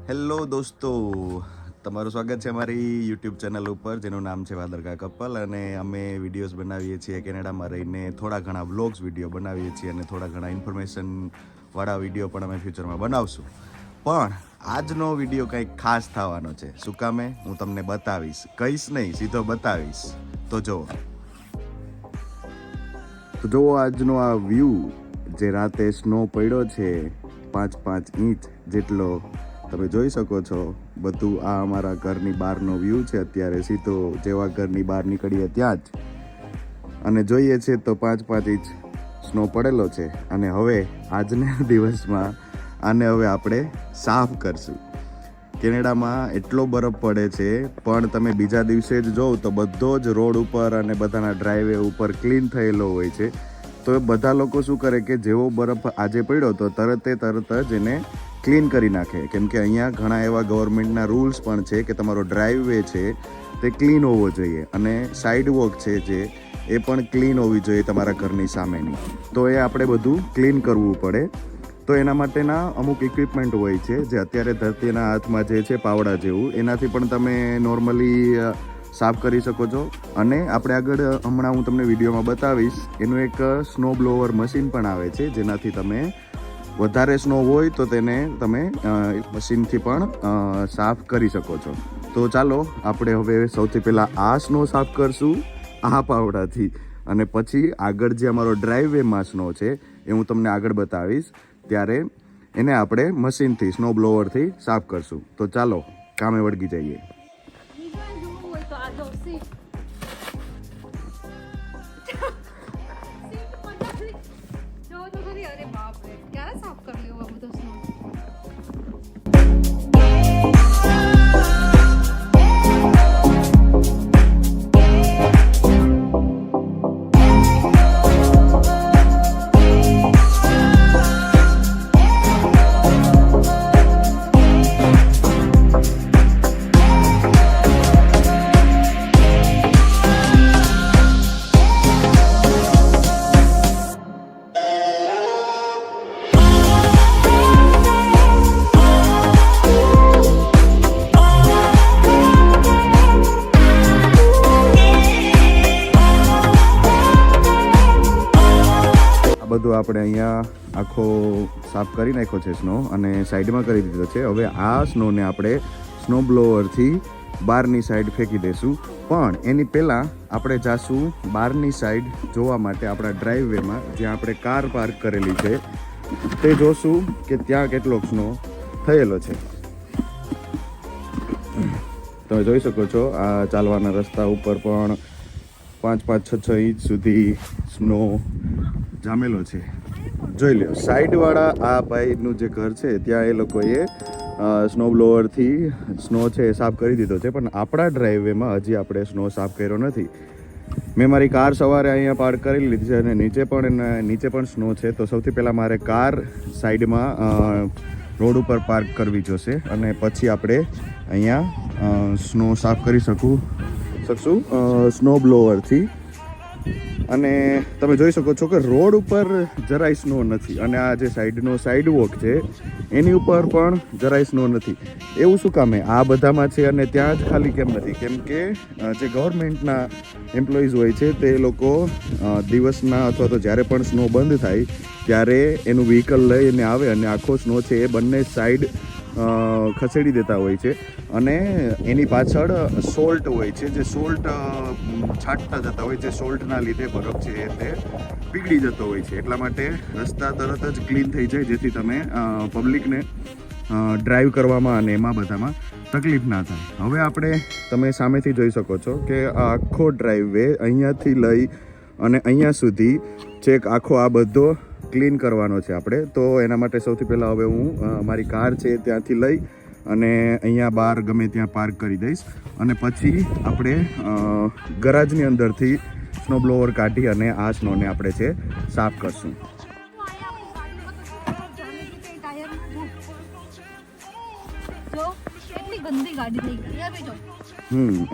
Hello દોસ્તો, તમારું સ્વાગત છે અમારી યુટ્યુબ ચેનલ ઉપર જેનું નામ છે વાદરકા કપલ. અને અમે વિડીયોઝ બનાવીએ છીએ કેનેડામાં રહીને. થોડા ઘણા વ્લોગ્સ વિડીયો બનાવીએ છીએ અને થોડા ઘણા ઇન્ફોર્મેશનવાળા વિડીયો પણ અમે ફ્યુચરમાં બનાવશું. પણ આજનો વિડીયો કંઈક ખાસ થવાનો છે. શું કામે હું તમને બતાવીશ, કહીશ નહીં, સીધો બતાવીશ. તો જુઓ આજનો આ વ્યૂ, જે રાતે સ્નો પડ્યો છે 5 ઇંચ જેટલો, તમે જોઈ શકો છો. બધું આ અમારા ઘરની બહારનો વ્યૂ છે. અત્યારે સીધો જેવા ઘરની બહાર નીકળીએ ત્યાં જ અને જોઈએ છે તો 5 ઇંચ સ્નો પડેલો છે. અને હવે આજના દિવસમાં આને હવે આપણે સાફ કરશું. કેનેડામાં એટલો બરફ પડે છે, પણ તમે બીજા દિવસે જ જોવો તો બધો જ રોડ ઉપર અને બધાના ડ્રાઈવે ઉપર ક્લીન થયેલો હોય છે. તો એ બધા લોકો શું કરે કે જેવો બરફ આજે પડ્યો તો તરત જ એને ક્લીન કરી નાખે. કેમ કે અહીંયા ઘણા એવા ગવર્મેન્ટના રૂલ્સ પણ છે કે તમારો ડ્રાઈવે છે તે ક્લીન હોવો જોઈએ અને સાઈડ વોક છે જે એ પણ ક્લીન હોવી જોઈએ તમારા ઘરની સામેની. તો એ આપણે બધું ક્લીન કરવું પડે. તો એના માટેના અમુક ઇક્વિપમેન્ટ હોય છે જે અત્યારે ધરતીના હાથમાં જે છે પાવડા જેવું, એનાથી પણ તમે નોર્મલી સાફ કરી શકો છો. અને આપણે આગળ હમણાં હું તમને વિડીયોમાં બતાવીશ, એનું એક સ્નો બ્લોવર મશીન પણ આવે છે જેનાથી તમે વધારે સ્નો હોય તો તેને તમે મશીનથી પણ સાફ કરી શકો છો. તો ચાલો આપણે હવે સૌથી પહેલાં આ સ્નો સાફ કરશું આ પાવડાથી, અને પછી આગળ જે અમારો ડ્રાઈવેમાં સ્નો છે એ હું તમને આગળ બતાવીશ, ત્યારે એને આપણે મશીનથી સ્નો બ્લોવરથી સાફ કરશું. તો ચાલો કામે વળગી જઈએ. બધું આપણે અહીંયા આખો સાફ કરી નાખ્યો છે સ્નો, અને સાઈડમાં કરી દીધો છે. હવે આ સ્નોને આપણે સ્નો બ્લોવરથી બહારની સાઈડ ફેંકી દઈશું. પણ એની પહેલાં આપણે જાશું બહારની સાઈડ જોવા માટે આપણા ડ્રાઈવેમાં, જ્યાં આપણે કાર પાર્ક કરેલી છે તે જોશું કે ત્યાં કેટલોક સ્નો થયેલો છે. તમે જોઈ શકો છો આ ચાલવાના રસ્તા ઉપર પણ 5-6 ઇંચ સુધી સ્નો જામેલો છે. જોઈ લો સાઈડવાળા આ ભાઈનું જે ઘર છે ત્યાં એ લોકોએ સ્નો બ્લોવરથી સ્નો છે એ સાફ કરી દીધો છે. પણ આપણા ડ્રાઈવેમાં હજી આપણે સ્નો સાફ કર્યો નથી. મેં મારી કાર સવારે અહીંયા પાર્ક કરી લીધી છે અને નીચે પણ સ્નો છે. તો સૌથી પહેલાં મારે કાર સાઈડમાં રોડ ઉપર પાર્ક કરવી જોશે, અને પછી આપણે અહીંયા સ્નો સાફ કરી શકશું સ્નો બ્લોવરથી. અને તમે જોઈ શકો છો કે રોડ ઉપર જરાય સ્નો નથી, અને આ જે સાઈડનો સાઈડ વોક છે એની ઉપર પણ જરાય સ્નો નથી. એવું શું કામે આ બધામાં છે અને ત્યાં જ ખાલી કેમ નથી? કેમ કે જે ગવર્મેન્ટના એમ્પ્લોઈઝ હોય છે તે લોકો દિવસના અથવા તો જ્યારે પણ સ્નો બંધ થાય ત્યારે એનું વ્હીકલ લઈને આવે અને આખો સ્નો છે એ બંને સાઈડ ખસેડી દેતા હોય છે. અને એની પાછળ સોલ્ટ હોય છે, જે સોલ્ટ છાંટતા જતા હોય છે. સોલ્ટના લીધે બરફ છે તે પીગળી જતો હોય છે. એટલા માટે રસ્તા તરત જ ક્લીન થઈ જાય, જેથી તમે પબ્લિકને ડ્રાઈવ કરવામાં અને એમાં બધામાં તકલીફ ના થાય. હવે તમે સામેથી જોઈ શકો છો કે આખો ડ્રાઈવે અહીંયાથી લઈ અને અહીંયા સુધી ચેક આખો આ બધો ક્લીન કરવાનો છે આપણે. તો એના માટે સૌથી પહેલાં હવે હું મારી કાર છે ત્યાંથી લઈ અને અહીંયા બહાર ગમે ત્યાં પાર્ક કરી દઈશ, અને પછી આપણે ગરાજની અંદરથી સ્નો બ્લોવર કાઢી અને આ સ્નોને આપણે છે સાફ કરશું.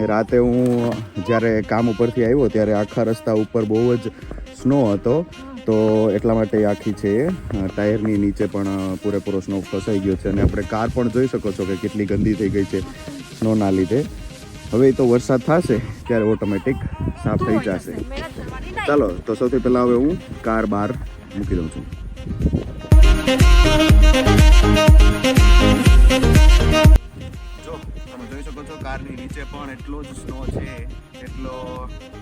એ રાતે હું જ્યારે કામ ઉપરથી આવ્યો ત્યારે આખા રસ્તા ઉપર બહુ જ સ્નો હતો, તો એટલા માટે આખી છે ટાયરની નીચે પણ પૂરેપૂરો સ્નો ફસાઈ ગયો છે અને આપણે કાર પણ જોઈ શકો છો કે કેટલી ગંદી થઈ ગઈ છે સ્નોના લીધે. હવે તો વરસાદ થશે ત્યારે ઓટોમેટિક સાફ થઈ જશે. ચાલો તો સૌથી પહેલાં હવે હું કાર બહાર મૂકી દઉં છું. જો તમે જોઈ શકો છો કારની નીચે પણ એટલો જ સ્નો છે એટલો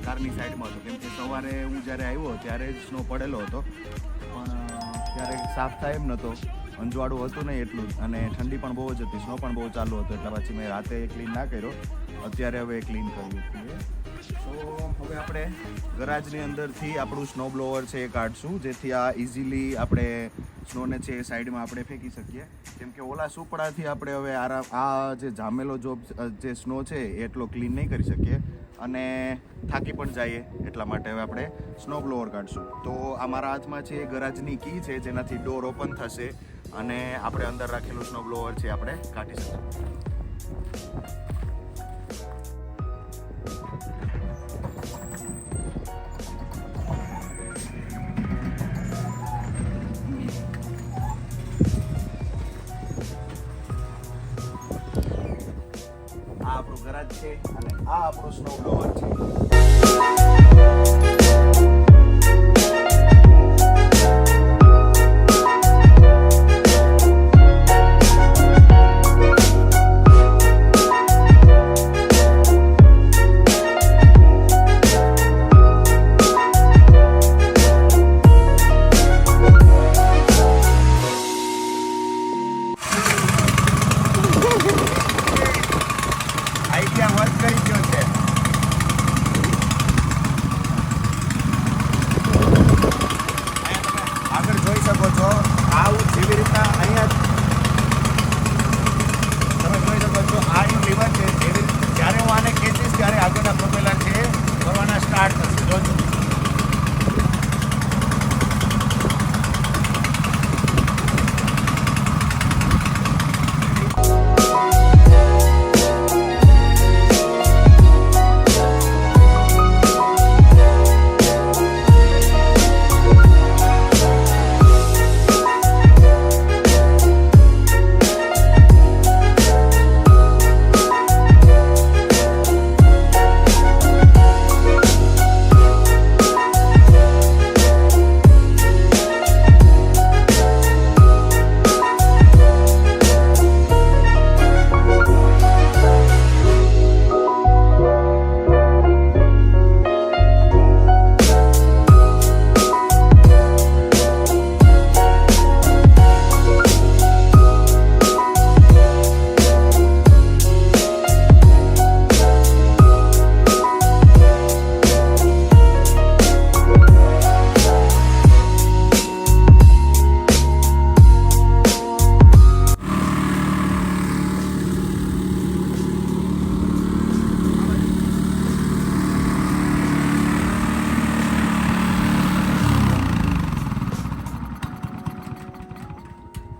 કારની સાઈડમાં હતો, કેમ કે સવારે હું જ્યારે આવ્યો ત્યારે જ સ્નો પડેલો હતો, પણ ત્યારે સાફ થાય એમ નહોતો, અંજવાળું હતું નહીં એટલું અને ઠંડી પણ બહુ જ હતી, સ્નો પણ બહુ ચાલુ હતો, એટલે પછી મેં રાતે ક્લીન ના કર્યો, અત્યારે હવે ક્લીન કરીએ છીએ. તો હવે આપણે ગરાજની અંદરથી આપણું સ્નો બ્લોવર છે એ કાઢશું, જેથી આ ઇઝીલી આપણે સ્નોને છે એ સાઈડમાં આપણે ફેંકી શકીએ, કેમ કે ઓલા સુપડાથી આપણે હવે આ જે જામેલો જે સ્નો છે એટલો ક્લીન નહીં કરી શકીએ અને થાકી પણ જઈએ, એટલા માટે હવે આપણે સ્નો બ્લોવર કાઢશું. તો આ મારા હાથમાં છે ગરાજની કી છે, જેનાથી ડોર ઓપન થશે અને આપણે અંદર રાખેલું સ્નો બ્લોવર છે આપણે કાઢી શકીએ. આ આપણું ગરાજ છે અને આ આપણું સ્નો બ્લોવર છે.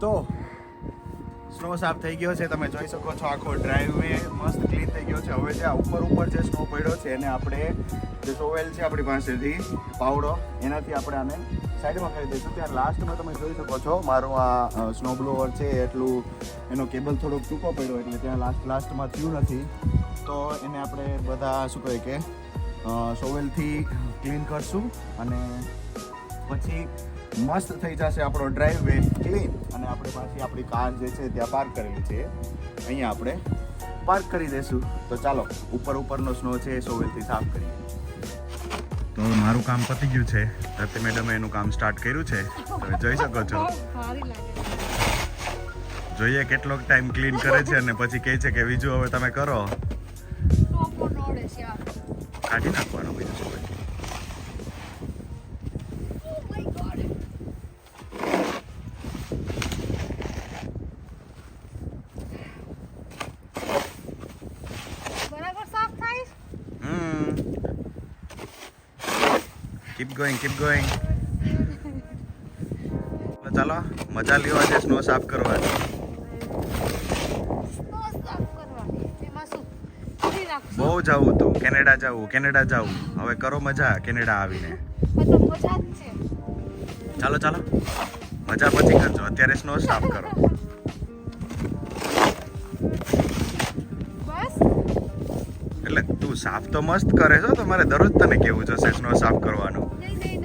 તો સ્નો સાફ થઈ ગયો છે, તમે જોઈ શકો છો આખો ડ્રાઈવવે મસ્ત ક્લીન થઈ ગયો છે. હવે જે આ ઉપર જે સ્નો પડ્યો છે એને આપણે જે સોવેલ છે આપણી પાસેથી પાવડો એનાથી આપણે આને સાઈડમાં કરી દઈશું. ત્યાં લાસ્ટમાં તમે જોઈ શકો છો મારું આ સ્નો બ્લોવર છે એટલું એનો કેબલ થોડોક ટૂંકો પડ્યો એટલે ત્યાં લાસ્ટમાં થયું નથી, તો એને આપણે બધા શું કહે કે સોવેલથી ક્લીન કરશું અને પછી મસ્ત થઈ જશે આપણો ડ્રાઈવવે ક્લીન અને આપણે પાછી આપણી કાર જે છે ત્યાં પાર્ક કરેલી છે અહીંયા આપણે પાર્ક કરી દઈશું. તો ચાલો ઉપરનો સ્નો છે એ સોવેલથી સાફ કરીએ. તો મારું કામ પતી ગયું છે, ધરતી મેડમે એનું કામ સ્ટાર્ટ કર્યું છે, તમે જોઈ શકો છો. જોઈએ કેટલો ટાઈમ ક્લીન કરે છે અને પછી કહે છે કે બીજું હવે તમે કરો, કાઢી નાખવાનો બીજું શું. keep going. ચાલો મજા લ્યો આજે સ્નો સાફ કરવાની. બહુ જવું હતું કેનેડા જવું. હવે કરો મજા કેનેડા આવીને. ચાલો ચાલો, મજા પછી કરજો, અત્યારે સ્નો સાફ કરો. બસ એટલે તું સાફ તો મસ્ત કરે છો, તો મારે દરરોજ તને કેવું જશે સ્નો સાફ કરવાનું. નહીં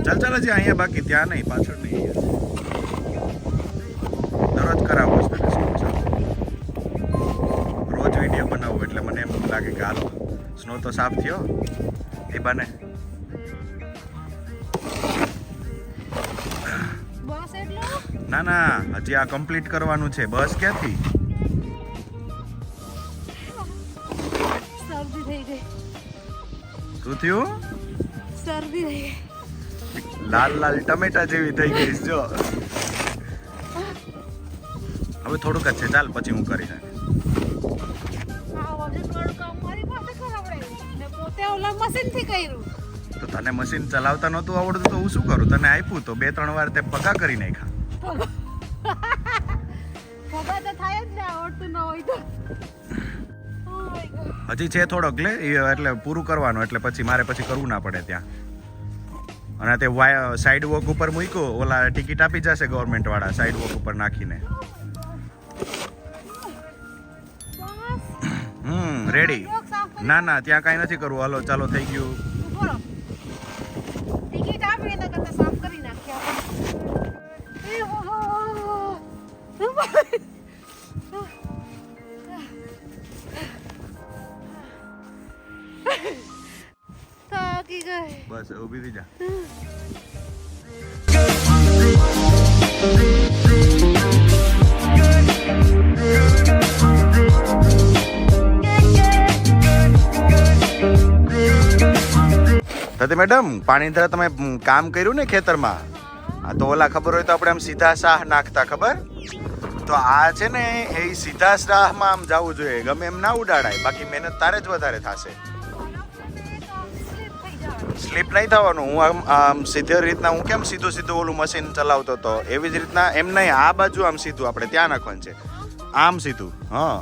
ચાલ ચાલ, હજી અહીંયા બાકી, ત્યાં નહીં, પાછળ નહીં, દરરોજ કરાવો છો તને સ્નો સાફ. રોજ વિડીયો બનાવું એટલે મને એમ લાગે કે હાલો સ્નો તો સાફ થયો એ બને. બસ એટલું ના ના, હજી આ કમ્પ્લીટ કરવાનું છે. બસ ક્યાંથી? શરદી થઈ ગઈ, શું થયું? શરદી થઈ ગઈ. લાલ લાલ ટમેટા જેવી થઈ ગઈ જો. હવે થોડુંક જ છે, ચાલ પછી હું કરી નાખ. આ વજન વાળું કામ મારી પાસે કરાવડાવ્યું ને પોતે ઓલા મશીનથી કર્યું. તો તને મશીન ચલાવતા નહોતું આવડતું તો હું શું કરું? તને આપ્યું તો 2-3 વાર તે પગા કરી નાખ્યા. ખબર તો થાય જ ને, આવડતું ન હોય તો. Oh my God. હજી છે થોડોક, લે એટલે પૂરું કરવાનું, એટલે પછી મારે પછી કરવું ના પડે ત્યાં. અને તે સાઈડ વોક ઉપર મૂક્યો, ઓલા ટિકિટ આપી જશે ગવર્મેન્ટ વાળા સાઈડ વોક ઉપર નાખીને. બસ રેડી. લોક સાફ કરી ના ના, ત્યાં કાંઈ નથી કરવું. હાલો ચાલો, થઈ ગયું. ઉભો રહો. ટિકિટ આપી એના કરતા સાફ કરી નાખ્યા. એ હો હો. થાકી ગઈ. બસ ઊભી થઈ જા. તો મેડમ, પાણીધરા તમે કામ કર્યું ને ખેતરમાં? હા, તો ઓલા ખબર હોય તો આપણે આમ સીધા શાહ નાખતા, ખબર? તો આ છે ને એ સીધા શાહમાં આમ જવું જોઈએ, ગમે એમ ના ઉડાડાય, બાકી મહેનત તારે જ વધારે થશે. સ્લીપ નહીં થવાનું. હું આમ સીધી રીતના, હું કેમ સીધું સીધું ઓલું મશીન ચલાવતો હતો એવી જ રીતના, એમ નહીં, આ બાજુ આમ સીધું આપણે ત્યાં નાખવાનું છે, આમ સીધું. હા,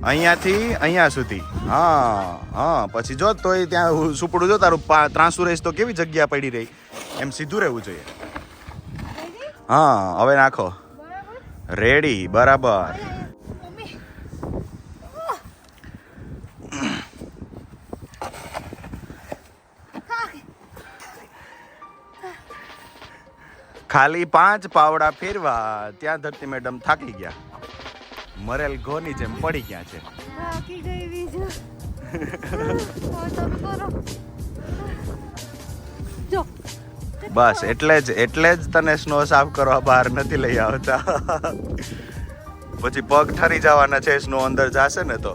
અહીંયાથી અહીંયા સુધી. હા હા, પછી જો તોય ત્યાં સુપડું જો તારું ત્રાંસુ રહીશ તો કેવી જગ્યા પડી રહી, એમ સીધું રહેવું જોઈએ. હા, હવે નાખો. રેડી, બરાબર. ખાલી 5 પાવડા ફેરવા ત્યાં ધરતી મેડમ થાકી ગયા, મરેલ ઘોની જેમ પડી ગયા છે. થાકી ગઈ બીજું. જો બસ એટલે જ તને સ્નો સાફ કરવા બહાર નથી લઈ આવતા. પછી પગ ઠરી જવાના છે, સ્નો અંદર જાશે ને તો.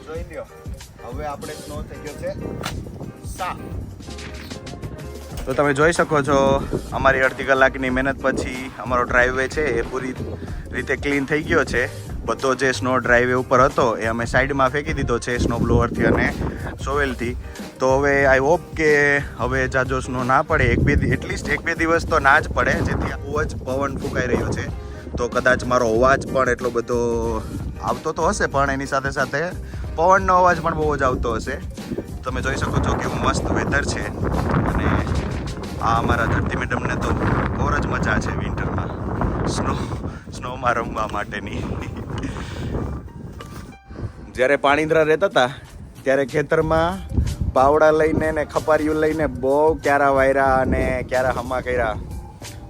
જોઈ લ્યો, હવે આપણે સ્નો થઈ ગયો છે સાફ. તો તમે જોઈ શકો છો, અમારી અડધી કલાકની મહેનત પછી અમારો ડ્રાઈવે છે એ પૂરી રીતે ક્લીન થઈ ગયો છે. બધો જે સ્નો ડ્રાઈવે ઉપર હતો એ અમે સાઈડમાં ફેંકી દીધો છે સ્નો બ્લોઅરથી અને સોવેલથી. તો હવે આઈ હોપ કે હવે જાજો સ્નો ના પડે, એટલીસ્ટ 1-2 દિવસ તો ના જ પડે, જેથી બહુ જ પવન ફૂંકાઈ રહ્યો છે. તો કદાચ મારો અવાજ પણ એટલો બધો આવતો તો હશે, પણ એની સાથે સાથે પવનનો અવાજ પણ બહુ જ આવતો હશે. તમે જોઈ શકો છો કેવું મસ્ત વેધર છે. અને આ અમારા ધરતી મેડમને તો ઓર જ મજા છે વિન્ટરમાં સ્નોમાં રમવા માટેની. જ્યારે પાણીધરા રહેતા હતા ત્યારે ખેતરમાં પાવડા લઈને ને ખપારીયું લઈને બહુ ક્યારા વાયરા અને ક્યારા હમા કર્યા,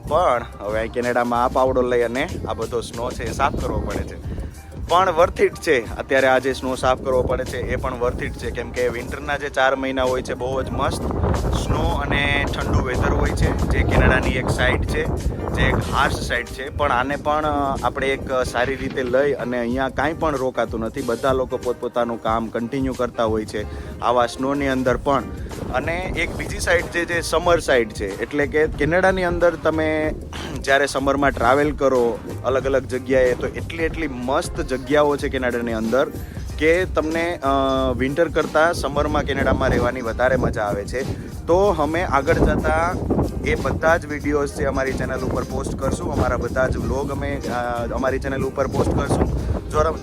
પણ હવે અહીં કેનેડામાં આ પાવડો લઈ અને આ બધો સ્નો છે એ સાફ કરવો પડે છે. પણ વર્થ ઇટ છે. અત્યારે આ જે સ્નો સાફ કરવો પડે છે એ પણ વર્થ ઇટ છે, કેમ કે વિન્ટરના જે 4 મહિના હોય છે બહુ જ મસ્ત સ્નો અને ઠંડુ વેધર હોય છે, જે કેનેડાની એક સાઈડ છે, જે એક હાર્શ સાઈડ છે. પણ આને પણ આપણે એક સારી રીતે લઈ અને અહીંયા કાંઈ પણ રોકાતું નથી. બધા લોકો પોતપોતાનું કામ કન્ટિન્યુ કરતા હોય છે આવા સ્નોની અંદર પણ. અને એક બીજી સાઈડ છે જે સમર સાઈડ છે, એટલે કે કેનેડાની અંદર તમે જ્યારે સમરમાં ટ્રાવેલ કરો અલગ અલગ જગ્યાએ, તો એટલી મસ્ત જગ્યાઓ છે કેનેડાની અંદર કે તમને વિન્ટર કરતાં સમરમાં કેનેડામાં રહેવાની વધારે મજા આવે છે. તો અમે આગળ જતાં એ બધા જ વિડીયોઝ છે અમારી ચેનલ ઉપર પોસ્ટ કરશું. અમારા બધા જ વ્લોગ અમે અમારી ચેનલ ઉપર પોસ્ટ કરશું.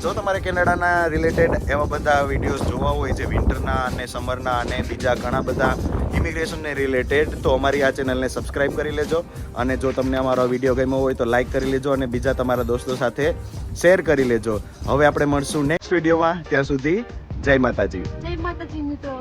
જો તમારે કેનેડાના રિલેટેડ એવા બધા વિડીયોઝ જોવા હોય જે વિન્ટરના અને સમરના અને બીજા ઘણા બધા ઇમિગ્રેશનને રિલેટેડ, તો અમારી આ ચેનલને સબસ્ક્રાઈબ કરી લેજો. અને જો તમને અમારો વિડીયો ગમ્યો હોય તો લાઈક કરી લેજો અને બીજા તમારા દોસ્તો સાથે શેર કરી લેજો. હવે આપણે મળશું નેક્સ્ટ વિડીયોમાં. ત્યાં સુધી જય માતાજી. જય માતાજી મિત્રો.